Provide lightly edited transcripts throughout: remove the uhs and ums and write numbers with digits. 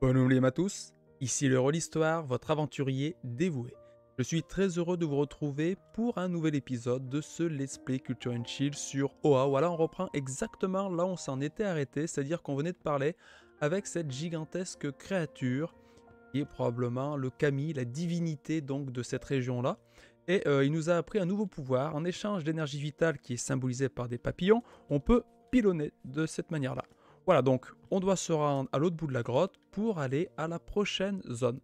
Bonjour à tous, ici le Rôle Histoire, votre aventurier dévoué. Je suis très heureux de vous retrouver pour un nouvel épisode de ce Let's Play Culture and Chill sur OA. Voilà, on reprend exactement là où on s'en était arrêté, c'est-à-dire qu'on venait de parler avec cette gigantesque créature qui est probablement le kami, la divinité donc de cette région-là. Et il nous a appris un nouveau pouvoir. En échange d'énergie vitale qui est symbolisée par des papillons, on peut pilonner de cette manière-là. Voilà, donc on doit se rendre à l'autre bout de la grotte pour aller à la prochaine zone.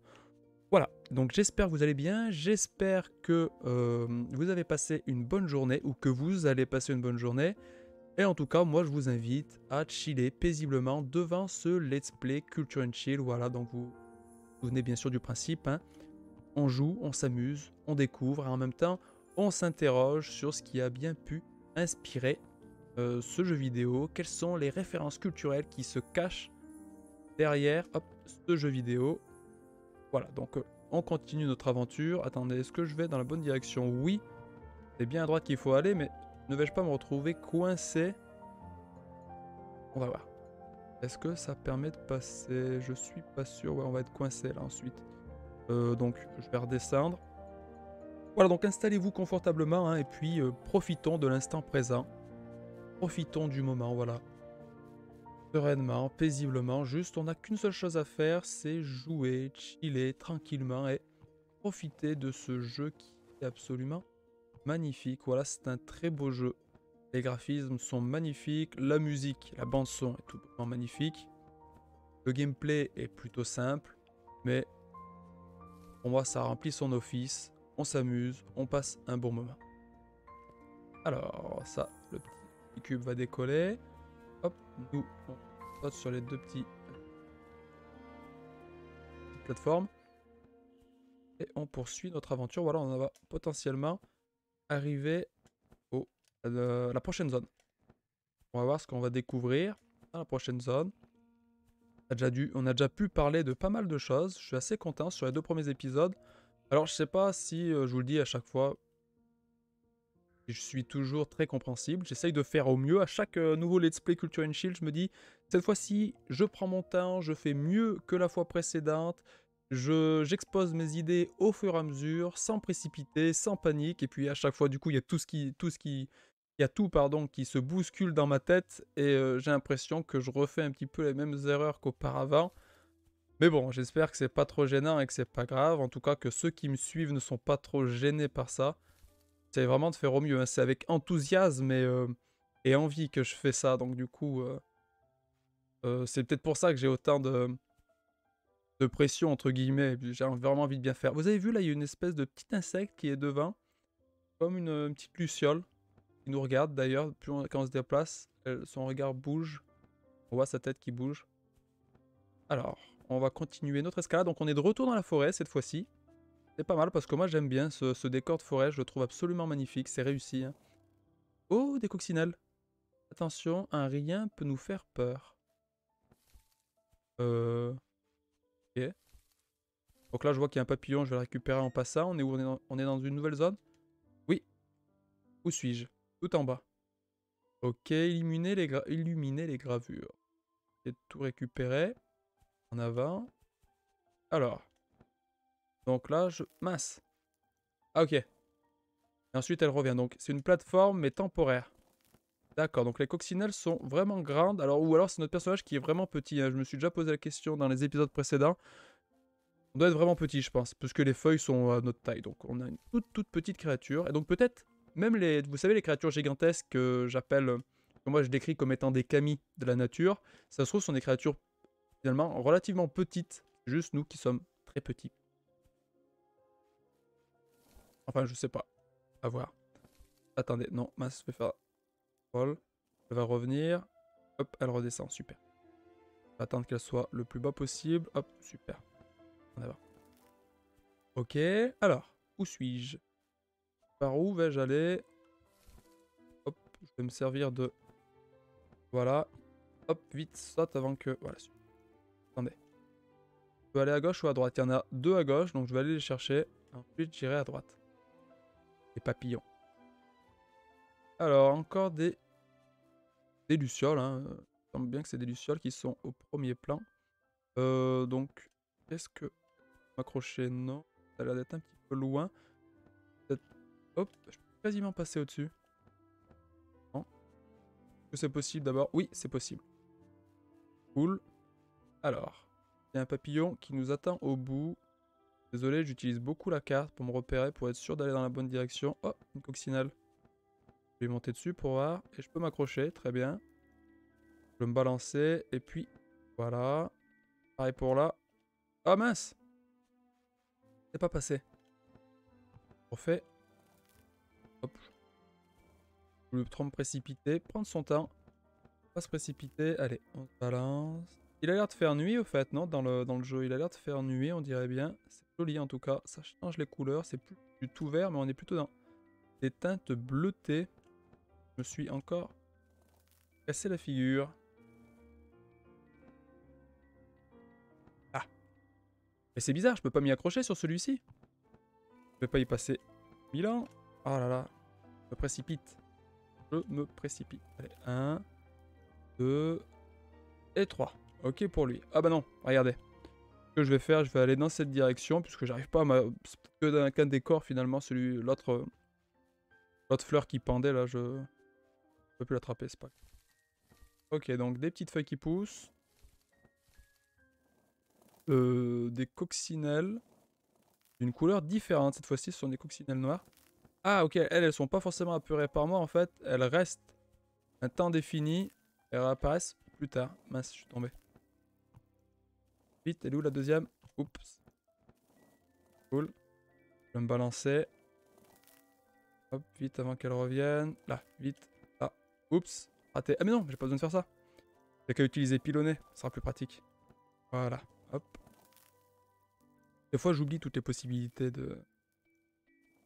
Voilà, donc j'espère que vous allez bien, j'espère que vous avez passé une bonne journée ou que vous allez passer une bonne journée. Et en tout cas, moi je vous invite à chiller paisiblement devant ce Let's Play Culture and Chill. Voilà, donc vous souvenez bien sûr du principe, hein. On joue, on s'amuse, on découvre et en même temps on s'interroge sur ce qui a bien pu inspirer ce jeu vidéo, quelles sont les références culturelles qui se cachent derrière ce jeu vidéo. Voilà, donc on continue notre aventure. Attendez, est-ce que je vais dans la bonne direction? Oui, c'est bien à droite qu'il faut aller, mais ne vais-je pas me retrouver coincé? On va voir. Est-ce que ça permet de passer? Je suis pas sûr. Ouais, on va être coincé là ensuite. Donc je vais redescendre. Voilà, donc installez-vous confortablement hein, et puis profitons de l'instant présent. Profitons du moment, voilà. Sereinement, paisiblement, juste on n'a qu'une seule chose à faire, c'est jouer, chiller tranquillement et profiter de ce jeu qui est absolument magnifique. Voilà, c'est un très beau jeu. Les graphismes sont magnifiques, la musique, la bande son est tout bonnement magnifique. Le gameplay est plutôt simple, mais pour moi ça remplit son office. On s'amuse, on passe un bon moment. Alors ça, le petit cube va décoller. Hop, nous on saute sur les deux petites plateformes. Et on poursuit notre aventure. Voilà, on va potentiellement arriver à la prochaine zone. On va voir ce qu'on va découvrir dans la prochaine zone. On a déjà pu parler de pas mal de choses. Je suis assez content sur les deux premiers épisodes. Alors, je sais pas si je vous le dis à chaque fois, je suis toujours très compréhensible. J'essaye de faire au mieux. À chaque nouveau Let's Play Culture and Shield, je me dis, cette fois-ci, je prends mon temps, je fais mieux que la fois précédente. J'expose mes idées au fur et à mesure, sans précipiter, sans panique. Et puis à chaque fois, du coup, il y a il y a tout, pardon, qui se bouscule dans ma tête. Et j'ai l'impression que je refais un petit peu les mêmes erreurs qu'auparavant. Mais bon, j'espère que c'est pas trop gênant et que c'est pas grave. En tout cas, que ceux qui me suivent ne sont pas trop gênés par ça. C'est vraiment de faire au mieux, hein. C'est avec enthousiasme et envie que je fais ça. Donc du coup, c'est peut-être pour ça que j'ai autant de pression, entre guillemets. J'ai vraiment envie de bien faire. Vous avez vu, là, il y a une espèce de petit insecte qui est devant. Comme une petite luciole. Qui nous regarde, d'ailleurs. Quand on se déplace, son regard bouge. On voit sa tête qui bouge. Alors, on va continuer notre escalade. Donc on est de retour dans la forêt, cette fois-ci. C'est pas mal, parce que moi, j'aime bien ce décor de forêt. Je le trouve absolument magnifique. C'est réussi, hein. Oh, des coccinelles. Attention, un rien peut nous faire peur. Ok. Donc là, je vois qu'il y a un papillon, je vais le récupérer en passant. On est où? On est dans une nouvelle zone? Oui. Où suis-je? Tout en bas. Ok, illuminer les gravures. Et tout récupérer. En avant. Alors. Donc là, mince. Ah, ok. Et ensuite, elle revient. Donc, c'est une plateforme, mais temporaire. D'accord, donc les coccinelles sont vraiment grandes. Alors, ou alors, c'est notre personnage qui est vraiment petit, hein. Je me suis déjà posé la question dans les épisodes précédents. On doit être vraiment petit, je pense, parce que les feuilles sont à notre taille. Donc on a une toute petite créature. Et donc peut-être même vous savez, les créatures gigantesques que j'appelle, que moi je décris comme étant des kami de la nature, ça se trouve sont des créatures finalement relativement petites. Juste nous qui sommes très petits. Enfin, je sais pas. À voir. Attendez, non, mince, je vais faire roll. Elle va revenir. Hop, elle redescend, super. On va attendre qu'elle soit le plus bas possible. Hop, super. On va. Ok, alors, où suis-je? Par où vais-je aller? Hop, je vais me servir de... Voilà. Hop, vite, saute avant que... Voilà, super. Attendez. Je peux aller à gauche ou à droite? Il y en a deux à gauche, donc je vais aller les chercher. Ensuite, j'irai à droite. Les papillons. Alors, encore des lucioles, hein. Il semble bien que c'est des lucioles qui sont au premier plan. Donc, est-ce que m'accrocher? Non. Ça a l'air d'être un petit peu loin. Peut-être... Hop, je peux quasiment passer au-dessus. Non. Est-ce que c'est possible d'abord? Oui, c'est possible. Cool. Alors, il y a un papillon qui nous attend au bout. Désolé, j'utilise beaucoup la carte pour me repérer, pour être sûr d'aller dans la bonne direction. Oh, une coccinelle. Je vais monter dessus pour voir. Et je peux m'accrocher, très bien. Je vais me balancer, et puis, voilà. Pareil pour là. Ah mince! C'est pas passé. On refait. Hop. Je voulais trop me précipiter. Prendre son temps. Pas se précipiter. Allez, on se balance. Il a l'air de faire nuit au fait, non? Dans le jeu, il a l'air de faire nuit, on dirait bien. C'est joli en tout cas. Ça change les couleurs. C'est plus du tout vert, mais on est plutôt dans des teintes bleutées. Je me suis encore cassé la figure. Ah! Mais c'est bizarre, je peux pas m'y accrocher sur celui-ci. Je vais pas y passer 1000 ans. Oh là là. Je me précipite. Je me précipite. Allez, 1, 2 et 3. Ok pour lui. Ah bah non, regardez. Ce que je vais faire, je vais aller dans cette direction, puisque j'arrive pas à c'est que qu'un décor finalement, l'autre fleur qui pendait là, je peux plus l'attraper, c'est pas grave. Ok, donc des petites feuilles qui poussent. Des coccinelles. D'une couleur différente, cette fois-ci ce sont des coccinelles noires. Ah ok, elles sont pas forcément apurées par moi en fait, elles restent un temps défini, elles réapparaissent plus tard. Mince, je suis tombé. Vite, elle est où la deuxième? Oups. Cool. Je vais me balancer. Hop, vite avant qu'elle revienne. Là, vite. Là. Oups. Raté. Ah mais non, j'ai pas besoin de faire ça. J'ai qu'à utiliser pilonner, ça sera plus pratique. Voilà. Hop. Des fois j'oublie toutes les possibilités de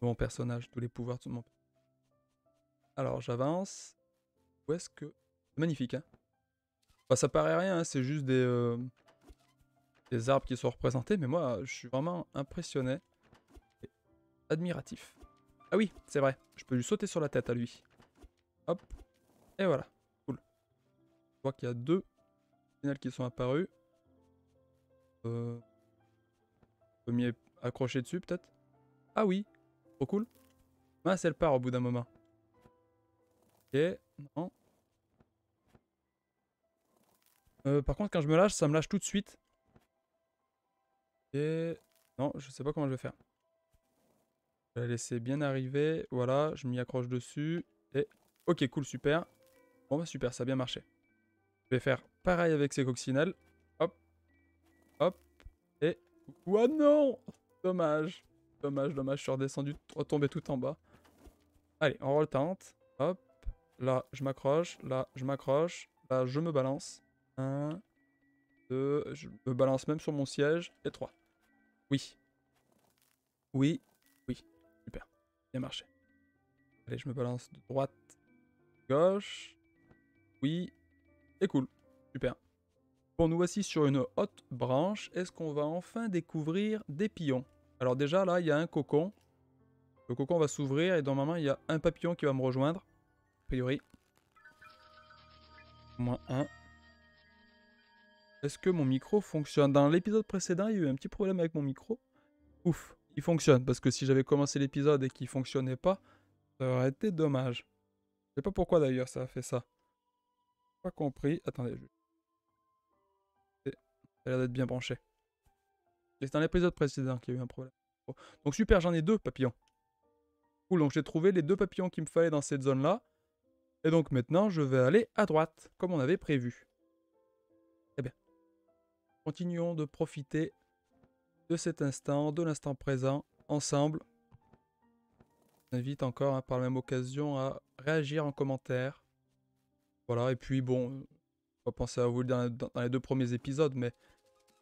mon personnage, tous les pouvoirs de mon... Alors j'avance. Où est-ce que... Magnifique, hein. Bah, ça paraît rien, hein, c'est juste des arbres qui sont représentés, mais moi je suis vraiment impressionné. Et admiratif. Ah oui, c'est vrai, je peux lui sauter sur la tête à lui. Hop. Et voilà. Cool. Je vois qu'il y a 2 finales qui sont apparus. Je peux m'y accrocher dessus peut-être. Ah oui, trop cool. Ah, elle part au bout d'un moment. Ok, non. Par contre, quand je me lâche, ça me lâche tout de suite. Et non, je sais pas comment je vais faire. Je vais la laisser bien arriver. Voilà, je m'y accroche dessus. Et ok, cool, super. Bon bah super, ça a bien marché. Je vais faire pareil avec ces coccinelles. Hop, hop, et... Oh non! Dommage. Dommage, dommage, je suis redescendu, retombé tout en bas. Allez, on retente. Hop, là, je m'accroche. Là, je m'accroche. Là, je me balance. 1, 2, je me balance même sur mon siège. Et 3. Oui. Oui. Oui. Super. Bien marché. Allez, je me balance de droite, gauche. Oui. Et cool. Super. Bon, nous voici sur une haute branche. Est-ce qu'on va enfin découvrir des pions? Alors déjà, là, il y a un cocon. Le cocon va s'ouvrir et normalement, il y a un papillon qui va me rejoindre. A priori. Moins 1. Est-ce que mon micro fonctionne? Dans l'épisode précédent, il y a eu un petit problème avec mon micro. Ouf, il fonctionne. Parce que si j'avais commencé l'épisode et qu'il fonctionnait pas, ça aurait été dommage. Je sais pas pourquoi d'ailleurs ça a fait ça. Pas compris. Attendez, ça a l'air d'être bien branché. C'est dans l'épisode précédent qu'il y a eu un problème. Donc super, j'en ai 2 papillons. Cool, donc j'ai trouvé les 2 papillons qu'il me fallait dans cette zone-là. Et donc maintenant, je vais aller à droite, comme on avait prévu. Très bien. Continuons de profiter de cet instant, de l'instant présent, ensemble. Je vous invite encore, hein, par la même occasion, à réagir en commentaire. Voilà, et puis bon, on va penser à vous le dire dans les 2 premiers épisodes, mais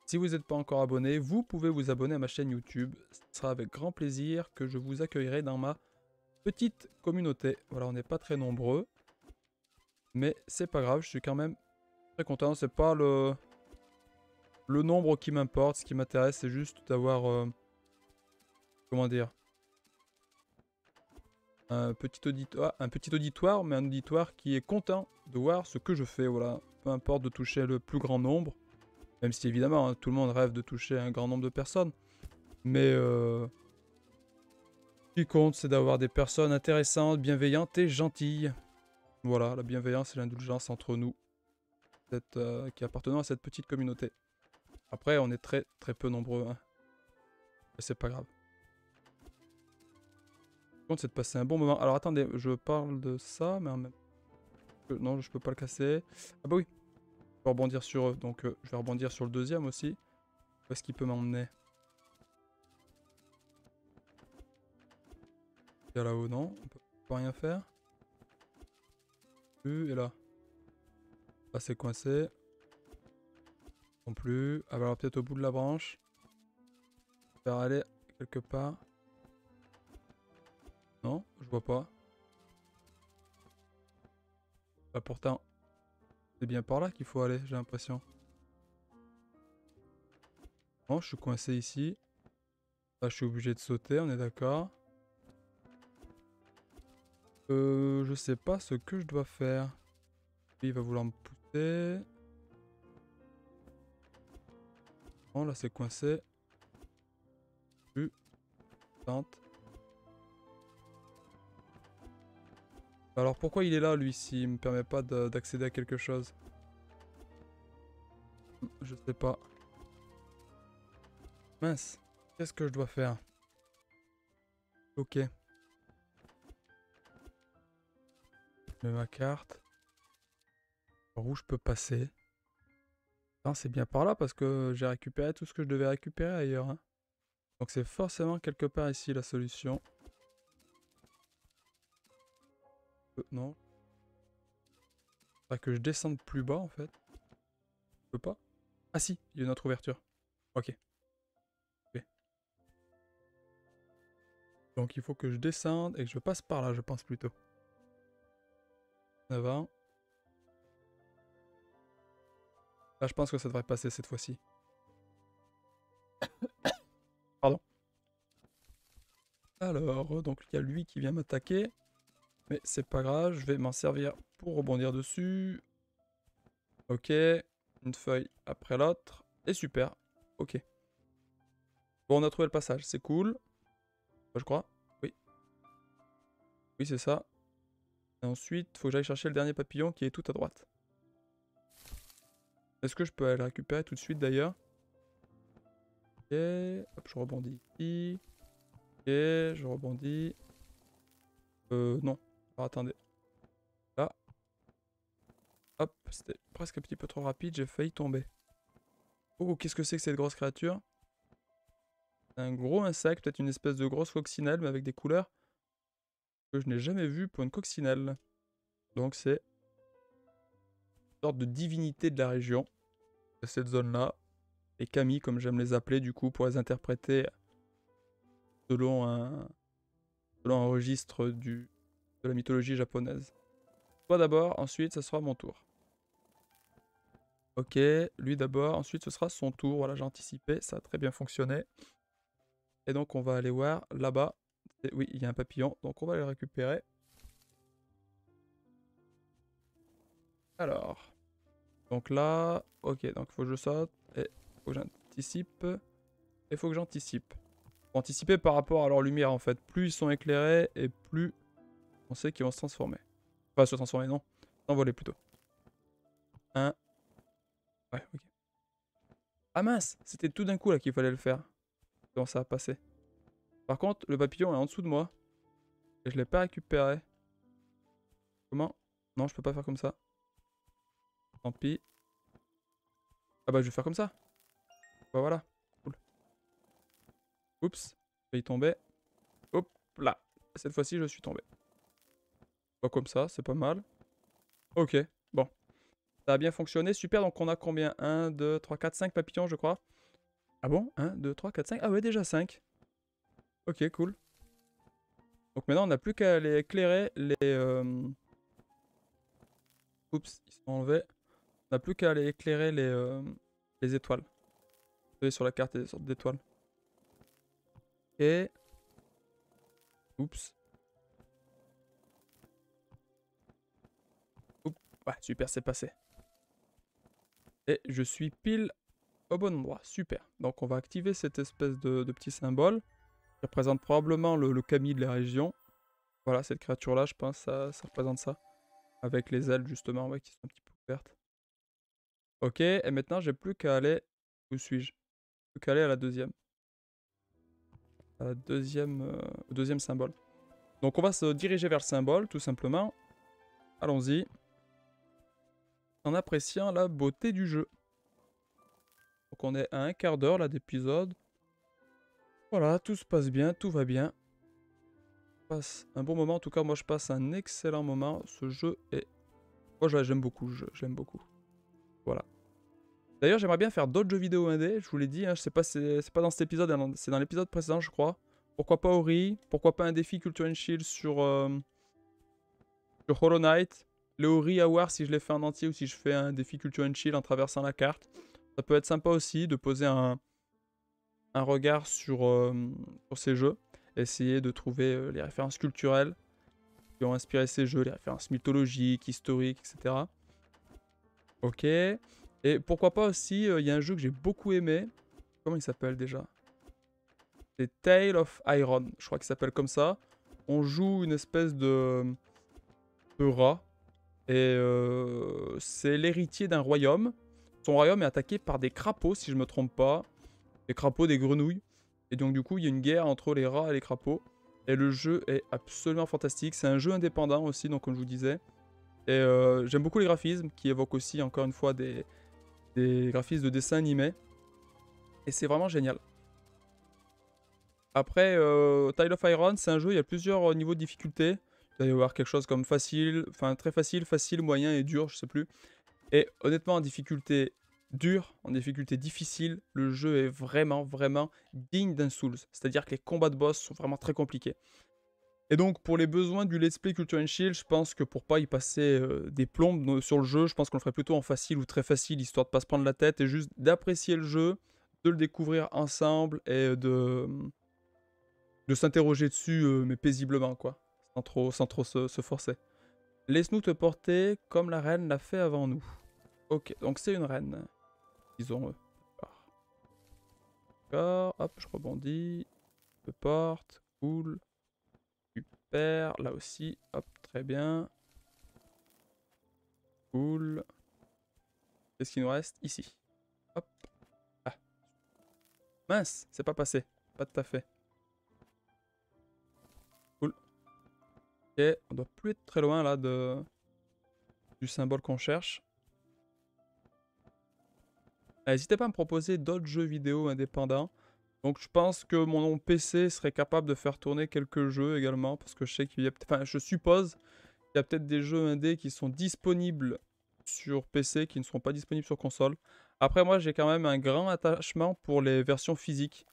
si vous n'êtes pas encore abonné, vous pouvez vous abonner à ma chaîne YouTube. Ce sera avec grand plaisir que je vous accueillerai dans ma petite communauté. Voilà, on n'est pas très nombreux, mais c'est pas grave, je suis quand même très content. C'est pas le nombre qui m'importe, ce qui m'intéresse, c'est juste d'avoir, comment dire, un petit auditoire, mais un auditoire qui est content de voir ce que je fais. Voilà, peu importe de toucher le plus grand nombre. Même si évidemment, hein, tout le monde rêve de toucher un grand nombre de personnes. Mais ce qui compte, c'est d'avoir des personnes intéressantes, bienveillantes et gentilles. Voilà, la bienveillance et l'indulgence entre nous, qui appartenons à cette petite communauté. Après, on est très très peu nombreux, hein. Mais c'est pas grave. Ce qui compte, c'est de passer un bon moment. Alors attendez, je parle de ça, mais en même non, je peux pas le casser. Ah bah oui, je peux rebondir sur eux. Donc je vais rebondir sur le deuxième aussi. Où est-ce qu'il peut m'emmener? Il y a là-haut, non? On peut rien faire. Et là. Là, c'est coincé. Non plus. Ah bah alors peut-être au bout de la branche. Faire aller quelque part. Non, je vois pas. Bah pourtant, c'est bien par là qu'il faut aller, j'ai l'impression. Non, je suis coincé ici. Là, je suis obligé de sauter, on est d'accord. Je sais pas ce que je dois faire. Lui, il va vouloir me pousser. Non, là, c'est coincé. Plus. Tente. Alors, pourquoi il est là, lui, s'il me permet pas d'accéder à quelque chose? Je sais pas. Mince. Qu'est-ce que je dois faire? Ok. Je mets ma carte. Par où je peux passer? Non, c'est bien par là parce que j'ai récupéré tout ce que je devais récupérer ailleurs, hein. Donc c'est forcément quelque part ici la solution. Non. Faudrait que je descende plus bas en fait. Je peux pas? Ah si, il y a une autre ouverture. Ok. Ok. Donc il faut que je descende et que je passe par là, je pense plutôt. Avant. Là, je pense que ça devrait passer cette fois-ci. Pardon. Alors, donc il y a lui qui vient m'attaquer. Mais c'est pas grave, je vais m'en servir pour rebondir dessus. Ok. Une feuille après l'autre. Et super. Ok. Bon, on a trouvé le passage, c'est cool. Je crois. Oui. Oui, c'est ça. Et ensuite, il faut que j'aille chercher le dernier papillon qui est tout à droite. Est-ce que je peux aller le récupérer tout de suite d'ailleurs? Ok. Hop, je rebondis ici. Ok, je rebondis. Non. Alors attendez. Là. Hop, c'était presque un petit peu trop rapide, j'ai failli tomber. Oh, qu'est-ce que c'est que cette grosse créature? Un gros insecte, peut-être une espèce de grosse coccinelle, mais avec des couleurs que je n'ai jamais vues pour une coccinelle. Donc c'est une sorte de divinité de la région, de cette zone-là. Les kami, comme j'aime les appeler, du coup, pour les interpréter selon un registre de la mythologie japonaise. Toi d'abord, ensuite, ça sera mon tour. Ok, lui d'abord, ensuite ce sera son tour. Voilà, j'ai anticipé, ça a très bien fonctionné. Et donc on va aller voir là-bas. Oui, il y a un papillon, donc on va le récupérer. Alors, donc là, ok, donc il faut que je saute, et il faut que j'anticipe, et il faut que j'anticipe. Faut anticiper par rapport à leur lumière en fait. Plus ils sont éclairés, et plus on sait qu'ils vont se transformer. Enfin, se transformer, non. S'envoler plutôt. Un. Ouais, ok. Ah mince, c'était tout d'un coup là qu'il fallait le faire. Comment ça a passé. Par contre, le papillon est en dessous de moi. Et je l'ai pas récupéré. Comment? Non, je peux pas faire comme ça. Tant pis. Ah bah je vais faire comme ça. Bah voilà. Cool. Oups. Je vais y tomber. Hop là. Cette fois-ci, je suis tombé. Pas comme ça, c'est pas mal. Ok. Bon. Ça a bien fonctionné. Super. Donc on a combien? 1, 2, 3, 4, 5 papillons, je crois. Ah bon? 1, 2, 3, 4, 5. Ah ouais, déjà 5. Ok, cool. Donc maintenant, on n'a plus qu'à aller éclairer les... Oups, ils sont enlevés. On n'a plus qu'à aller éclairer les étoiles. Vous voyez sur la carte, il y a des sortes d'étoiles. Ok. Oups. Oups. Ouais, super, c'est passé. Et je suis pile au bon endroit. Super. Donc on va activer cette espèce de petit symbole qui représente probablement le Kami de la région. Voilà, cette créature-là, je pense, ça représente ça. Avec les ailes, justement, ouais, qui sont un petit peu ouvertes. Ok, et maintenant, j'ai plus qu'à aller... Où suis-je? Plus qu'à aller à la deuxième. À la deuxième, au deuxième symbole. Donc on va se diriger vers le symbole, tout simplement. Allons-y. En appréciant la beauté du jeu. Donc on est à un quart d'heure là d'épisode. Voilà, tout se passe bien, tout va bien. On passe un bon moment, en tout cas moi je passe un excellent moment. Ce jeu est... Moi j'aime beaucoup le jeu, je l'aime beaucoup. Voilà. D'ailleurs j'aimerais bien faire d'autres jeux vidéo indés, je vous l'ai dit, hein, je sais pas, c'est pas dans cet épisode, c'est dans l'épisode précédent je crois. Pourquoi pas Ori, pourquoi pas un défi Culture and Shield sur Hollow Knight. Le Ori à voir si je l'ai fait en entier ou si je fais un défi Culture and Shield en traversant la carte. Ça peut être sympa aussi de poser un regard sur ces jeux. Essayer de trouver les références culturelles qui ont inspiré ces jeux, les références mythologiques, historiques, etc. Ok. Et pourquoi pas aussi, il y a un jeu que j'ai beaucoup aimé. Comment il s'appelle déjà? C'est Tale of Iron, je crois qu'il s'appelle comme ça. On joue une espèce de rat. Et c'est l'héritier d'un royaume. Son royaume est attaqué par des crapauds, si je me trompe pas. Des crapauds, des grenouilles. Et donc du coup, il y a une guerre entre les rats et les crapauds. Et le jeu est absolument fantastique. C'est un jeu indépendant aussi, donc comme je vous disais. Et j'aime beaucoup les graphismes, qui évoquent aussi, encore une fois, des graphismes de dessin animé. Et c'est vraiment génial. Après, Tile of Iron, c'est un jeu, il y a plusieurs niveaux de difficulté. Il va y avoir quelque chose comme facile, enfin très facile, facile, moyen et dur, je sais plus. Et honnêtement, en difficulté dure, en difficulté difficile, le jeu est vraiment, vraiment digne d'un Souls. C'est-à-dire que les combats de boss sont vraiment très compliqués. Et donc, pour les besoins du Let's Play Culture and Shield, je pense que pour pas y passer des plombes sur le jeu, je pense qu'on le ferait plutôt en facile ou très facile, histoire de pas se prendre la tête et juste d'apprécier le jeu, de le découvrir ensemble et de s'interroger dessus, mais paisiblement, quoi. Sans trop se forcer. Laisse-nous te porter comme la reine l'a fait avant nous. Ok, donc c'est une reine. Disons. D'accord, hop, je rebondis. Je porte, cool. Super, là aussi, hop, très bien. Cool. Qu'est-ce qu'il nous reste? Ici. Hop. Ah. Mince, c'est pas passé. Pas tout à fait. Cool. Ok, on doit plus être très loin là du symbole qu'on cherche. N'hésitez pas à me proposer d'autres jeux vidéo indépendants. Donc je pense que mon PC serait capable de faire tourner quelques jeux également. Parce que je sais qu'il y a... Enfin, je suppose qu'il y a peut-être des jeux indés qui sont disponibles sur PC, qui ne seront pas disponibles sur console. Après moi, j'ai quand même un grand attachement pour les versions physiques.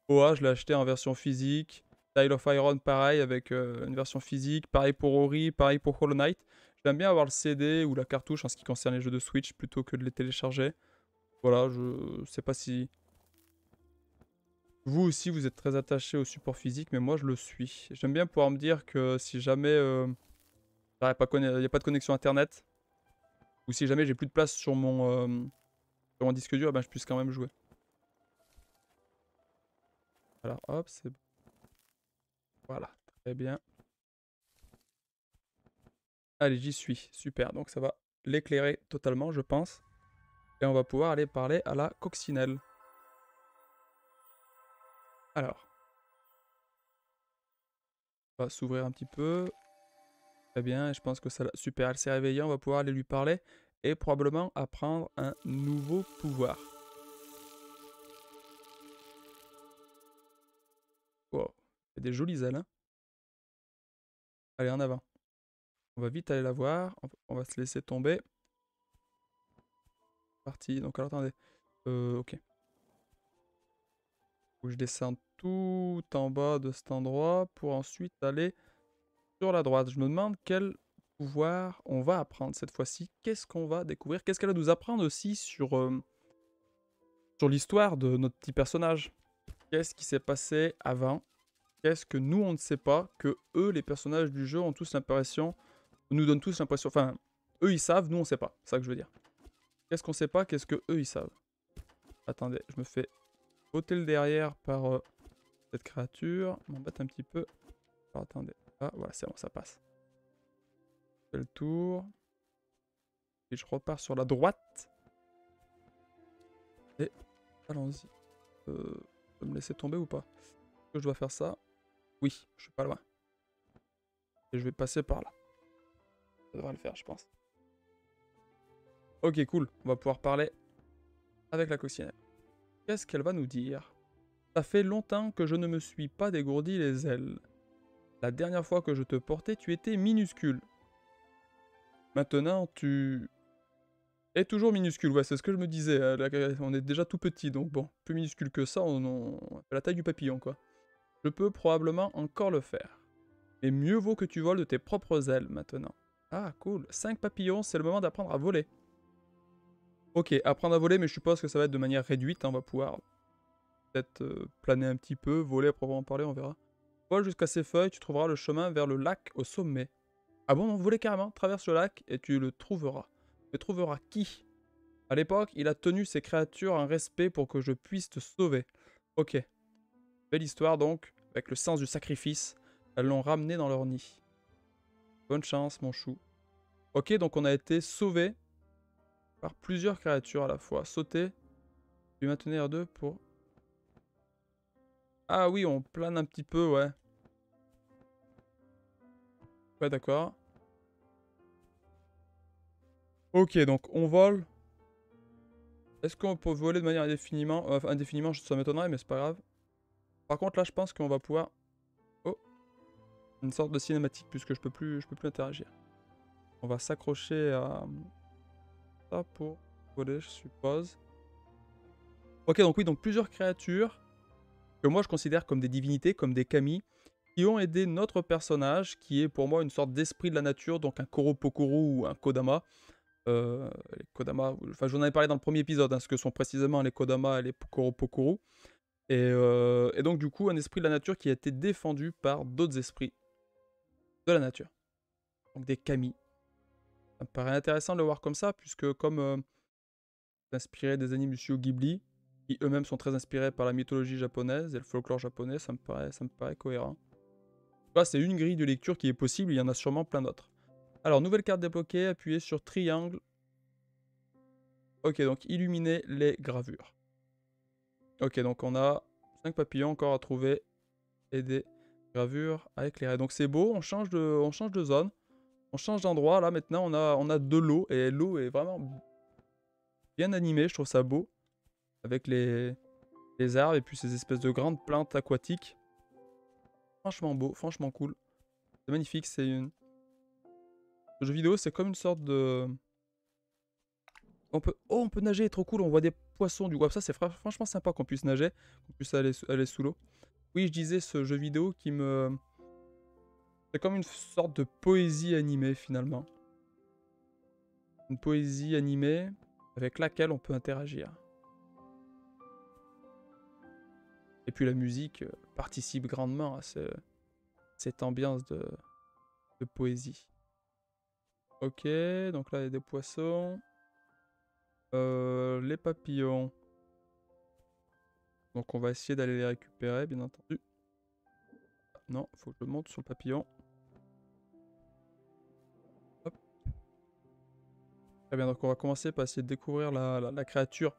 OA, je l'ai acheté en version physique. Tile of Iron, pareil, avec une version physique. Pareil pour Ori, pareil pour Hollow Knight. J'aime bien avoir le CD ou la cartouche en ce qui concerne les jeux de Switch plutôt que de les télécharger. Voilà, je sais pas si vous aussi vous êtes très attaché au support physique, mais moi je le suis. J'aime bien pouvoir me dire que si jamais il n'y a pas de connexion internet, ou si jamais j'ai plus de place sur mon disque dur, ben, je puisse quand même jouer. Alors hop, c'est bon. Voilà, très bien. Allez, j'y suis, super, donc ça va l'éclairer totalement, je pense. Et on va pouvoir aller parler à la coccinelle. Alors, on va s'ouvrir un petit peu. Très bien, je pense que ça... Super, elle s'est réveillée, on va pouvoir aller lui parler. Et probablement apprendre un nouveau pouvoir. Wow, il y a des jolies ailes, hein. Allez, en avant. On va vite aller la voir. On va se laisser tomber. Parti. Donc, alors, attendez. Ok. Où je descends tout en bas de cet endroit pour ensuite aller sur la droite. Je me demande quel pouvoir on va apprendre cette fois-ci. Qu'est-ce qu'on va découvrir? Qu'est-ce qu'elle va nous apprendre aussi sur l'histoire de notre petit personnage? Qu'est-ce qui s'est passé avant? Qu'est-ce que nous, on ne sait pas, que eux, les personnages du jeu, ont tous l'impression, nous donnent tous l'impression, enfin, eux, ils savent, nous, on sait pas, c'est ça que je veux dire. Qu'est-ce qu'on sait pas, qu'est-ce que eux, ils savent? Attendez, je me fais botter le derrière par cette créature. M'embête un petit peu. Alors, attendez. Ah, voilà, c'est bon, ça passe. Je fais le tour. Et je repars sur la droite. Et allons-y. Je peux me laisser tomber ou pas? Est-ce que je dois faire ça? Oui, je suis pas loin. Et je vais passer par là. Ça devrait le faire, je pense. Ok, cool. On va pouvoir parler avec la coccinelle. Qu'est-ce qu'elle va nous dire? Ça fait longtemps que je ne me suis pas dégourdi les ailes. La dernière fois que je te portais, tu étais minuscule. Maintenant, tu es toujours minuscule. Ouais, c'est ce que je me disais. On est déjà tout petit, donc bon, plus minuscule que ça, on fait la taille du papillon, quoi. Je peux probablement encore le faire. Mais mieux vaut que tu voles de tes propres ailes maintenant. Ah, cool. 5 papillons, c'est le moment d'apprendre à voler. Ok, apprendre à voler, mais je suppose que ça va être de manière réduite. Hein, on va pouvoir peut-être planer un petit peu, voler à proprement parler, on verra. Vole jusqu'à ces feuilles, tu trouveras le chemin vers le lac au sommet. Ah bon, voler carrément, traverse le lac et tu le trouveras. Tu trouveras qui? À l'époque, il a tenu ces créatures en respect pour que je puisse te sauver. Ok. Belle histoire donc, avec le sens du sacrifice. Elles l'ont ramené dans leur nid. Bonne chance, mon chou. Ok, donc on a été sauvé par plusieurs créatures à la fois. Sauter, puis maintenir R2 pour... Ah oui, on plane un petit peu, ouais. Ouais, d'accord. Ok, donc on vole. Est-ce qu'on peut voler de manière indéfiniment? Enfin, indéfiniment, ça m'étonnerait, mais c'est pas grave. Par contre, là, je pense qu'on va pouvoir... Oh, une sorte de cinématique, puisque je peux plus interagir. On va s'accrocher à ça pour voler, je suppose. Ok, donc oui, donc plusieurs créatures que moi je considère comme des divinités, comme des kami, qui ont aidé notre personnage, qui est pour moi une sorte d'esprit de la nature, donc un Koropokoro ou un Kodama. Les Kodama, enfin j'en avais parlé dans le premier épisode, hein, ce que sont précisément les Kodama et les Koropokoro. Et donc du coup un esprit de la nature qui a été défendu par d'autres esprits de la nature. Donc des kami. Ça me paraît intéressant de le voir comme ça, puisque comme c'est inspiré des animes du studio Ghibli, qui eux-mêmes sont très inspirés par la mythologie japonaise et le folklore japonais, ça me paraît cohérent. Là, c'est une grille de lecture qui est possible, il y en a sûrement plein d'autres. Alors, nouvelle carte débloquée, appuyez sur triangle. Ok, donc illuminer les gravures. Ok, donc on a 5 papillons encore à trouver et des gravures à éclairer. Donc c'est beau, on change de zone, on change d'endroit. Là maintenant, on a de l'eau et l'eau est vraiment bien animée, je trouve ça beau. Avec les arbres et puis ces espèces de grandes plantes aquatiques. Franchement beau, franchement cool. C'est magnifique, c'est une... Le jeu vidéo, c'est comme une sorte de... on peut nager, trop cool, on voit des poissons du coup. Ça, c'est franchement sympa qu'on puisse nager, qu'on puisse aller sous l'eau. Oui, je disais, ce jeu vidéo qui me... C'est comme une sorte de poésie animée, finalement. Une poésie animée avec laquelle on peut interagir. Et puis la musique participe grandement à cette ambiance de poésie. Ok, donc là il y a des poissons. Les papillons. Donc on va essayer d'aller les récupérer, bien entendu. Non, faut que je monte sur le papillon. Hop. Très bien, donc on va commencer par essayer de découvrir la créature.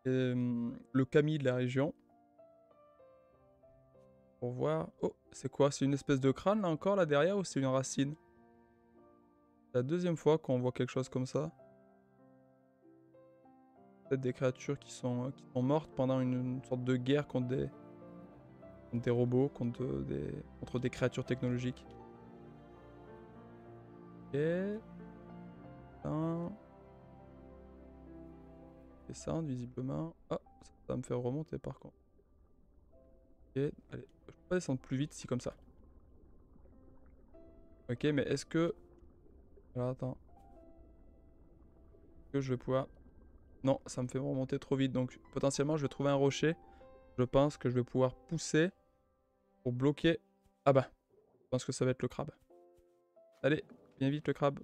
Le kami de la région. Pour voir... Oh, c'est quoi? C'est une espèce de crâne là encore, là derrière, ou c'est une racine? C'est la deuxième fois qu'on voit quelque chose comme ça. Peut-être des créatures qui sont mortes pendant une sorte de guerre contre des robots, contre des créatures technologiques. Ok. Un. Descendre visiblement. Ah, ça va me faire remonter par contre. Ok, allez, je peux pas descendre plus vite si comme ça. Ok, mais est-ce que... Alors attends. Est-ce que je vais pouvoir... Non, ça me fait remonter trop vite, donc potentiellement je vais trouver un rocher. Je pense que je vais pouvoir pousser pour bloquer... Ah bah, je pense que ça va être le crabe. Allez, viens vite le crabe.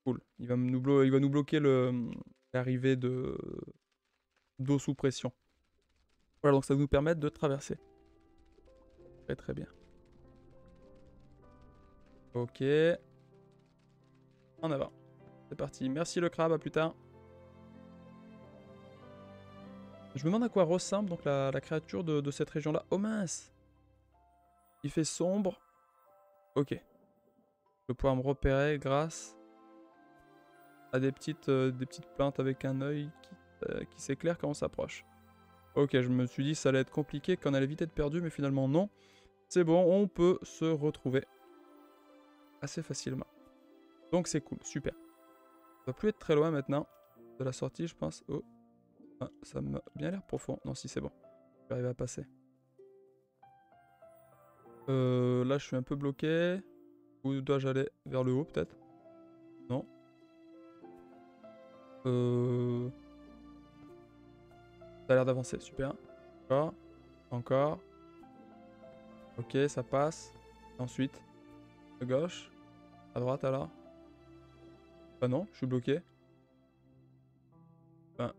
Cool, il va nous bloquer l'arrivée d'eau sous pression. Voilà, donc ça va nous permettre de traverser. Très très bien. Ok. En avant. C'est parti. Merci le crabe, à plus tard. Je me demande à quoi ressemble donc la créature de cette région-là. Oh mince! Il fait sombre. Ok. Je vais pouvoir me repérer grâce à des petites plantes avec un œil qui s'éclaire quand on s'approche. Ok, je me suis dit que ça allait être compliqué, qu'on allait vite être perdu, mais finalement non. C'est bon, on peut se retrouver assez facilement. Donc c'est cool, super. Ça va plus être très loin maintenant de la sortie, je pense. Oh, ah, ça m'a bien l'air profond. Non, si c'est bon. J'arrive à passer. Là, je suis un peu bloqué. Où dois-je aller? Vers le haut, peut-être? Non. Ça a l'air d'avancer, super. Encore. Encore. Ok, ça passe. Ensuite, à gauche. À droite, alors. Bah non, je suis bloqué. Ben,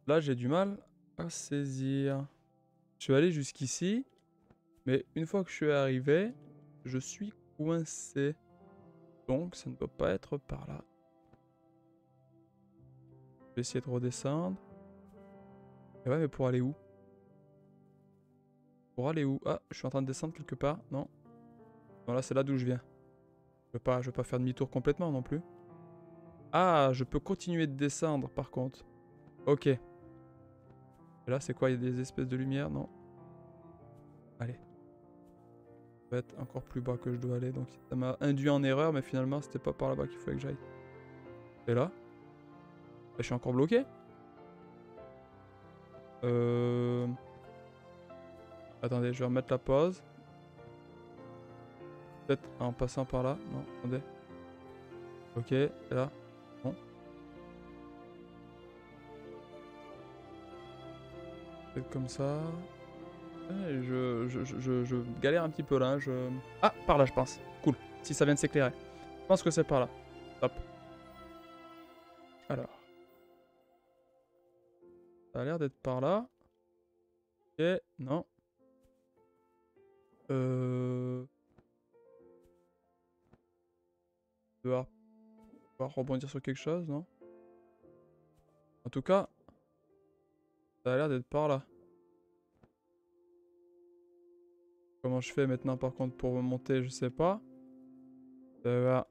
là, j'ai du mal à saisir. Je suis allé jusqu'ici. Mais une fois que je suis arrivé, je suis coincé. Donc, ça ne doit pas être par là. Je vais essayer de redescendre. Et ouais, mais pour aller où? Pour aller où? Ah, je suis en train de descendre quelque part. Non. Non, là, c'est là d'où je viens. Je veux pas faire demi-tour complètement non plus. Ah, je peux continuer de descendre par contre. Ok. Et là, c'est quoi? Il y a des espèces de lumière? Non. Allez. Ça va être encore plus bas que je dois aller. Donc, ça m'a induit en erreur, mais finalement, c'était pas par là-bas qu'il fallait que j'aille. Et là? Je suis encore bloqué? Attendez, je vais remettre la pause. Peut-être en passant par là. Non, attendez. Ok, et là. Bon. Peut-être comme ça. Ouais, je galère un petit peu là. Ah, par là, je pense. Cool. Si ça vient de s'éclairer. Je pense que c'est par là. Hop. Alors. Ça a l'air d'être par là. Ok, non. Je vais pouvoir rebondir sur quelque chose, non? En tout cas, ça a l'air d'être par là. Comment je fais maintenant par contre pour monter, je sais pas. Il y a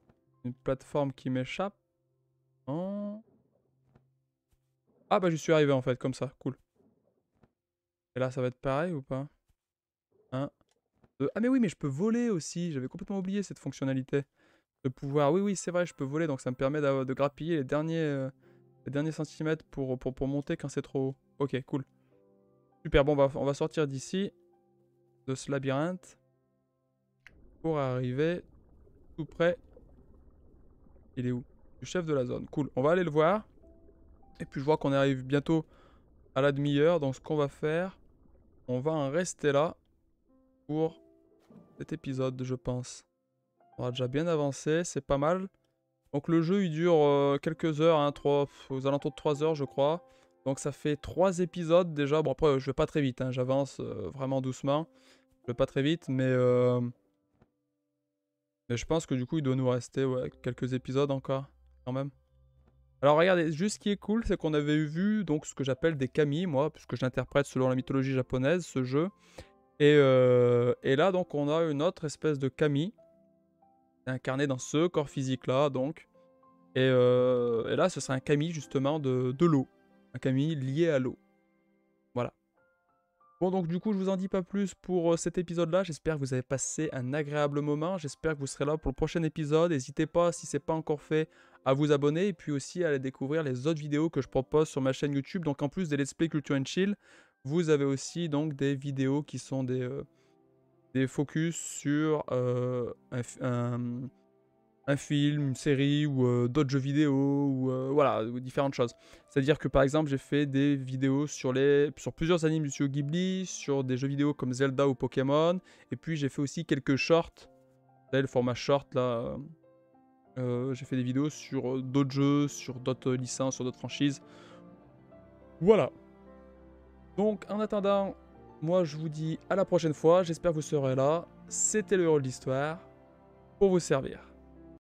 une plateforme qui m'échappe. Non. Ah bah j'y suis arrivé en fait, comme ça, cool. Et là ça va être pareil ou pas? 1, 2... Ah mais oui, mais je peux voler aussi, j'avais complètement oublié cette fonctionnalité. De pouvoir, oui oui c'est vrai, je peux voler, donc ça me permet de grappiller les derniers centimètres pour monter quand c'est trop haut. Ok, cool. Super, bon on va sortir d'ici, de ce labyrinthe, pour arriver tout près. Il est où? Du chef de la zone, cool. On va aller le voir. Et puis je vois qu'on arrive bientôt à la demi-heure, donc ce qu'on va faire, on va en rester là pour cet épisode, je pense. On a déjà bien avancé, c'est pas mal. Donc le jeu il dure quelques heures, hein, aux alentours de 3 heures je crois. Donc ça fait 3 épisodes déjà. Bon après je vais pas très vite, hein, j'avance vraiment doucement. Je vais pas très vite, mais je pense que du coup il doit nous rester quelques épisodes encore, quand même. Alors regardez, juste ce qui est cool, c'est qu'on avait vu donc ce que j'appelle des kami, moi, puisque j'interprète selon la mythologie japonaise ce jeu. Et là donc on a une autre espèce de kami, incarné dans ce corps physique là donc. Et là ce serait un kami justement de l'eau. Un kami lié à l'eau. Voilà. Bon donc du coup je vous en dis pas plus pour cet épisode là, j'espère que vous avez passé un agréable moment, j'espère que vous serez là pour le prochain épisode, n'hésitez pas si c'est pas encore fait à vous abonner et puis aussi à aller découvrir les autres vidéos que je propose sur ma chaîne YouTube. Donc en plus des Let's Play Culture and Chill, vous avez aussi donc des vidéos qui sont des focus sur un film, une série ou d'autres jeux vidéo ou voilà, ou différentes choses. C'est-à-dire que par exemple, j'ai fait des vidéos sur plusieurs animes du studio Ghibli, sur des jeux vidéo comme Zelda ou Pokémon, et puis j'ai fait aussi quelques shorts, vous savez, le format short là. J'ai fait des vidéos sur d'autres jeux, sur d'autres licences, sur d'autres franchises. Voilà. Donc en attendant, moi je vous dis à la prochaine fois, j'espère que vous serez là. C'était le rôle d'histoire pour vous servir.